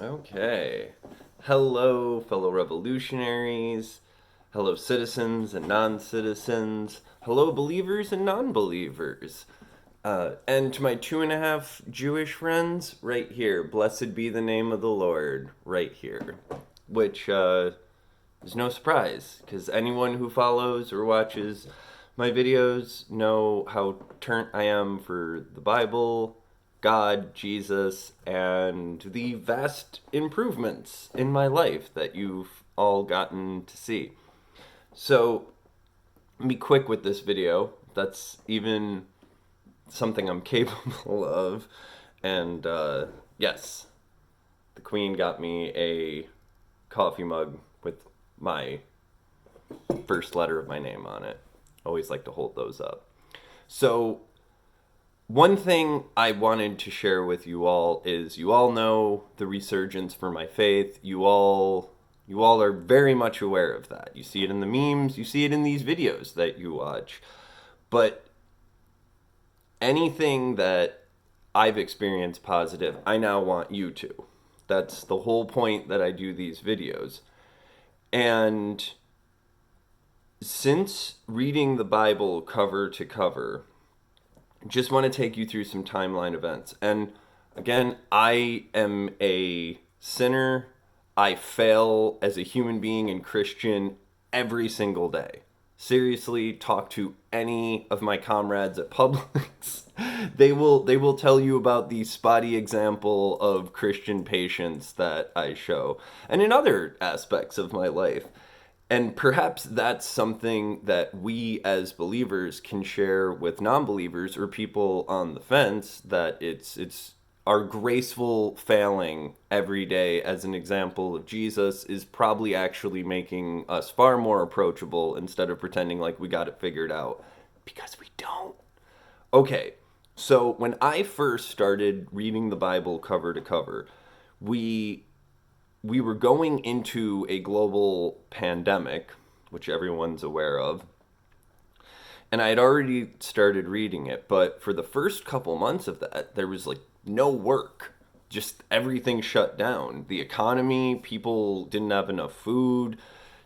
Okay. Hello, fellow revolutionaries. Hello, citizens and non citizens. Hello, believers and non believers. And to my 2.5 Jewish friends, right here, blessed be the name of the Lord, right here. Which is no surprise, because anyone who follows or watches my videos know how turnt I am for the Bible, God, Jesus, and the vast improvements in my life that you've all gotten to see. So, be quick with this video. That's even something I'm capable of. And yes, the Queen got me a coffee mug with my first letter of my name on it. Always like to hold those up. So, one thing I wanted to share with you all is you all know the resurgence for my faith. You all are very much aware of that. You see it in the memes, you see it in these videos that you watch. But anything that I've experienced positive, I now want you to. That's the whole point that I do these videos. And since reading the Bible cover to cover, just want to take you through some timeline events. And again, I am a sinner. I fail as a human being and Christian every single day. Seriously, talk to any of my comrades at Publix. They will tell you about the spotty example of Christian patience that I show. And in other aspects of my life. And perhaps that's something that we as believers can share with non-believers or people on the fence, that it's our graceful failing every day as an example of Jesus is probably actually making us far more approachable instead of pretending like we got it figured out, because we don't. Okay. So when I first started reading the Bible cover to cover, we we were going into a global pandemic, which everyone's aware of, and I had already started reading it, but for the first couple months of that, there was like no work. Just everything shut down. The economy, people didn't have enough food,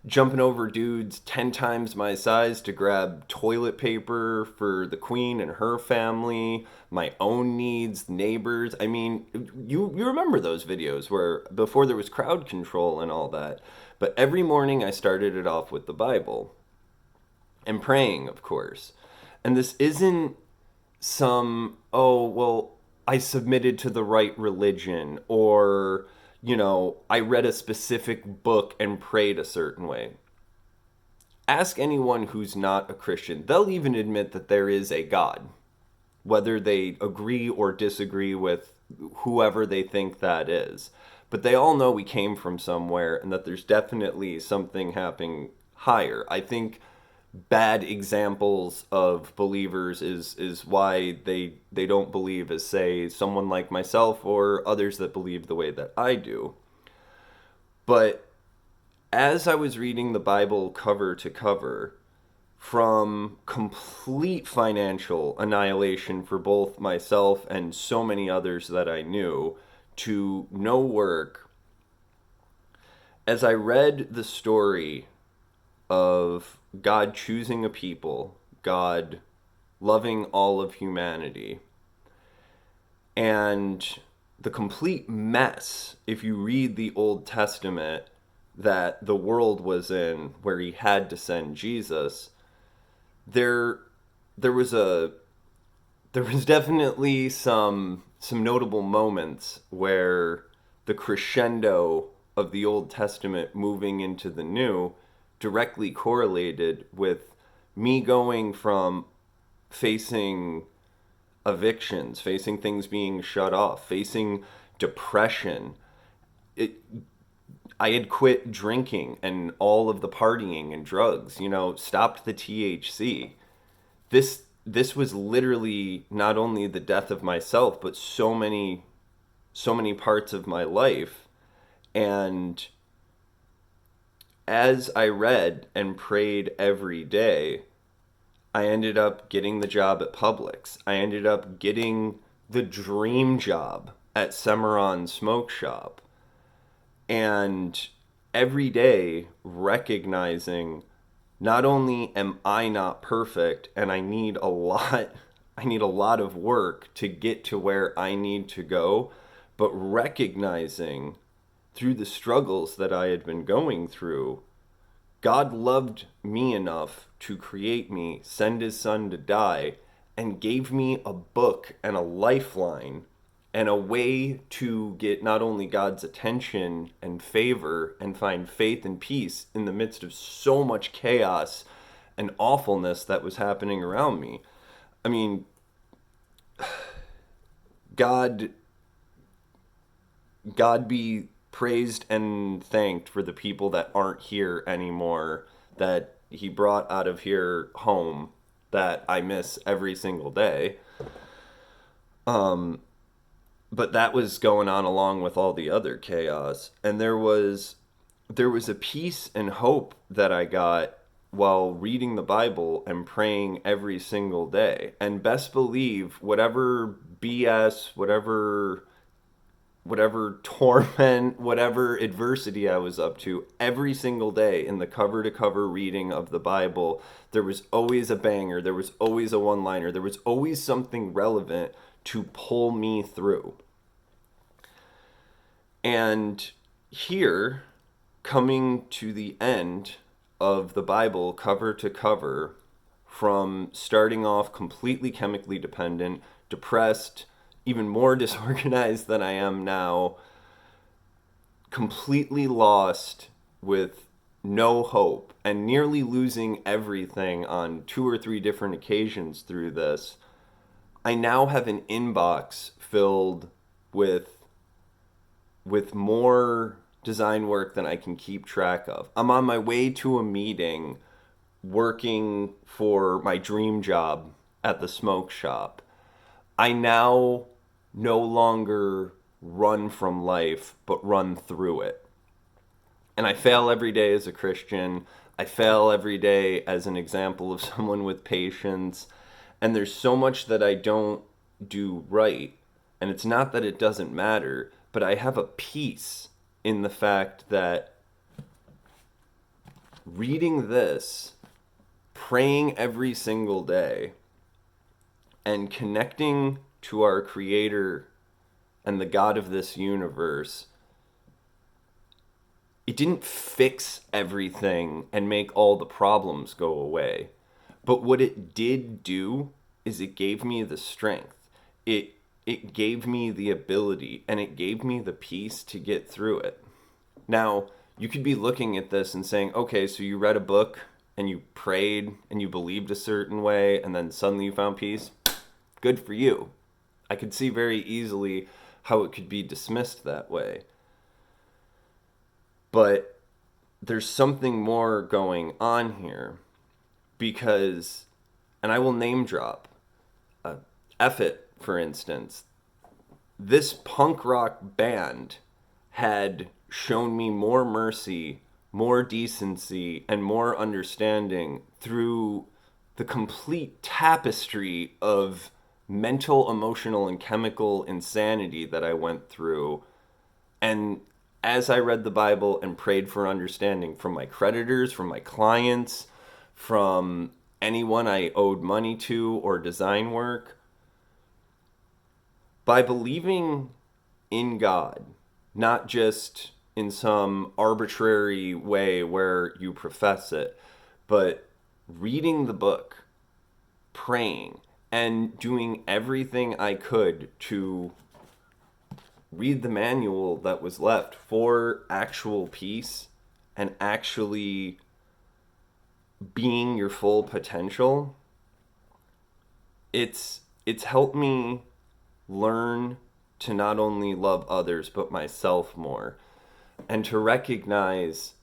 jumping over dudes 10 times my size to grab toilet paper for the queen and her family, my own needs, neighbors. I mean, you remember those videos where before there was crowd control and all that. But every morning I started it off with the Bible and praying, of course. And this isn't some, oh, well, I submitted to the right religion, or, I read a specific book and prayed a certain way. Ask anyone who's not a Christian. They'll even admit that there is a God, whether they agree or disagree with whoever they think that is. But they all know we came from somewhere and that there's definitely something happening higher. I think bad examples of believers is why they don't believe as, say, someone like myself or others that believe the way that I do. But as I was reading the Bible cover to cover, from complete financial annihilation for both myself and so many others that I knew, to no work, as I read the story of God choosing a people, God loving all of humanity, and the complete mess, if you read the Old Testament, that the world was in, where he had to send Jesus, there there was a there was definitely some notable moments where the crescendo of the Old Testament moving into the New directly correlated with me going from facing evictions, facing things being shut off, facing depression. It, I had quit drinking and all of the partying and drugs, stopped the THC. This was literally not only the death of myself, but so many parts of my life. And as I read and prayed every day, I ended up getting the job at Publix. I ended up getting the dream job at Cimarron Smoke Shop. And every day recognizing not only am I not perfect and I need a lot of work to get to where I need to go, but recognizing through the struggles that I had been going through, God loved me enough to create me, send his son to die, and gave me a book and a lifeline and a way to get not only God's attention and favor and find faith and peace in the midst of so much chaos and awfulness that was happening around me. I mean, God God be praised and thanked for the people that aren't here anymore, that he brought out of here home, that I miss every single day. But that was going on along with all the other chaos. And there was a peace and hope that I got while reading the Bible and praying every single day. And best believe whatever BS, whatever torment, whatever adversity I was up to, every single day in the cover to cover reading of the Bible, there was always a banger, there was always a one liner, there was always something relevant to pull me through. And here, coming to the end of the Bible cover to cover, from starting off completely chemically dependent, depressed, even more disorganized than I am now, completely lost with no hope, and nearly losing everything on 2 or 3 different occasions through this, I now have an inbox filled with more design work than I can keep track of. I'm on my way to a meeting working for my dream job at the smoke shop. I now no longer run from life, but run through it. And I fail every day as a Christian. I fail every day as an example of someone with patience. And there's so much that I don't do right. And it's not that it doesn't matter, but I have a peace in the fact that reading this, praying every single day, and connecting to our Creator and the God of this universe, it didn't fix everything and make all the problems go away. But what it did do is it gave me the strength. It gave me the ability, and it gave me the peace to get through it. Now, you could be looking at this and saying, okay, so you read a book and you prayed and you believed a certain way and then suddenly you found peace. Good for you. I could see very easily how it could be dismissed that way. But there's something more going on here because, and I will name drop, Effet, for instance. This punk rock band had shown me more mercy, more decency, and more understanding through the complete tapestry of mental, emotional, and chemical insanity that I went through. And as I read the Bible and prayed for understanding from my creditors, from my clients, from anyone I owed money to or design work, by believing in God, not just in some arbitrary way where you profess it, but reading the book, praying, and doing everything I could to read the manual that was left for actual peace and actually being your full potential, it's helped me learn to not only love others but myself more, and to recognize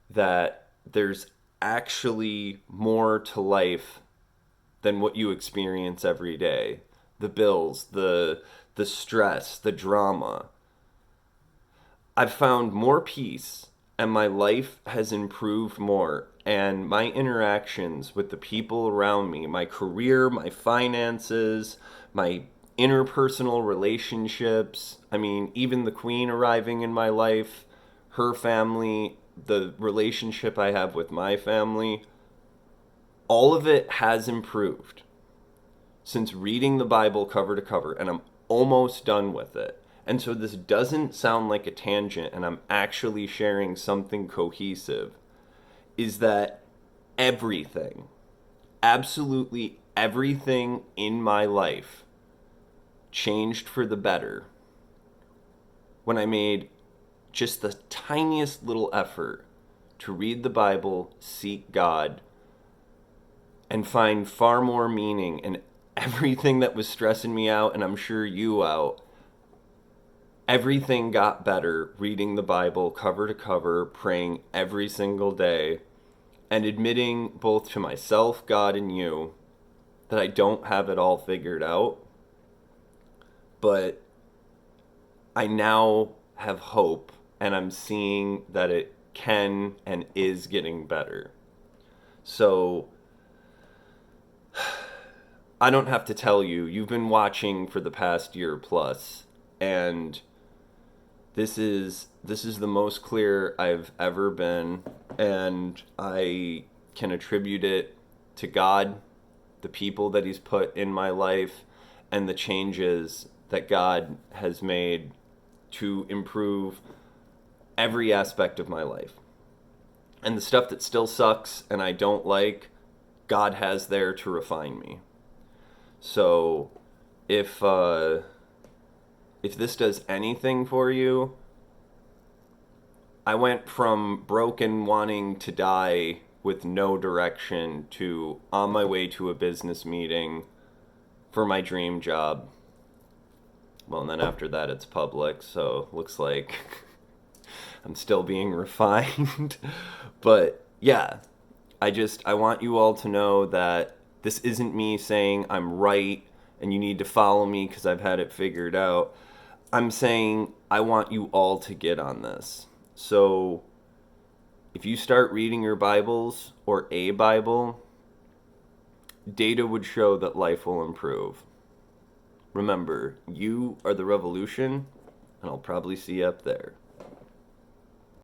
that there's actually more to life than what you experience every day. The bills, the stress, the drama. I've found more peace and my life has improved more, and my interactions with the people around me, my career, my finances, my interpersonal relationships, I mean, even the Queen arriving in my life her family, the relationship I have with my family, all of it has improved since reading the Bible cover to cover, and I'm almost done with it. And so this doesn't sound like a tangent, and I'm actually sharing something cohesive, is that everything, absolutely everything in my life changed for the better when I made just the tiniest little effort to read the Bible, seek God, and find far more meaning in everything that was stressing me out, and I'm sure you out. Everything got better reading the Bible cover to cover, praying every single day, and admitting both to myself, God, and you that I don't have it all figured out. But I now have hope, and I'm seeing that it can and is getting better. So I don't have to tell you, you've been watching for the past year plus, and this is the most clear I've ever been, and I can attribute it to God, the people that he's put in my life, and the changes that God has made to improve every aspect of my life. And the stuff that still sucks and I don't like, God has there to refine me. So if this does anything for you, I went from broken, wanting to die with no direction to on my way to a business meeting for my dream job. Well, and then after that it's public, so looks like I'm still being refined. But yeah, I want you all to know that this isn't me saying I'm right and you need to follow me because I've had it figured out. I'm saying I want you all to get on this. So if you start reading your Bibles or a Bible, data would show that life will improve. Remember, you are the revolution, and I'll probably see you up there.